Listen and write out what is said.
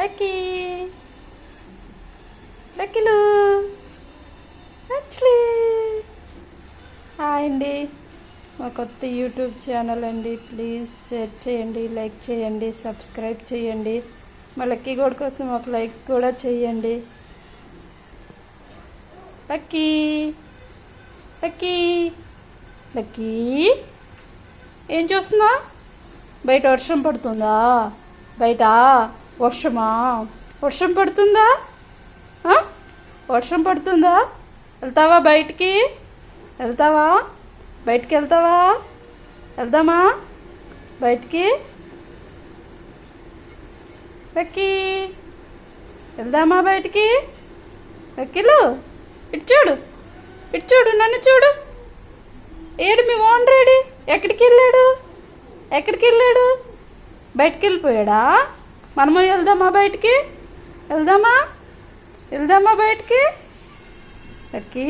Lucky లక్కీలు actually hi అండి, మా కొత్త యూట్యూబ్ ఛానల్ అండి. ప్లీజ్ షేర్ చేయండి, లైక్ చేయండి, సబ్స్క్రైబ్ చేయండి. మా లక్కీ గోడ్ కోసం ఒక లైక్ కూడా చేయండి. లక్కీ లక్కీ లక్కీ ఏం చూస్తున్నా? బయట వర్షం పడుతుందా? బయట వర్షమా? వర్షం పడుతుందా? వర్షం పడుతుందా? వెళ్తావా బయటికి? వెళ్తావా? బయటికి వెళ్తావా? వెళ్దామా బయటికి? లక్కీ వెళ్దామా బయటికి? లక్కీలు ఇటు చూడు, ఇటు చూడు, నన్ను చూడు. ఏడు మీ ఓన్ రెడీ? ఎక్కడికి వెళ్ళాడు? ఎక్కడికి వెళ్ళాడు? బయటికి వెళ్ళిపోయాడా? మనము వెళ్దామా బయటికి? వెళ్దామా? వెళ్దామా బయటికి? లక్కీ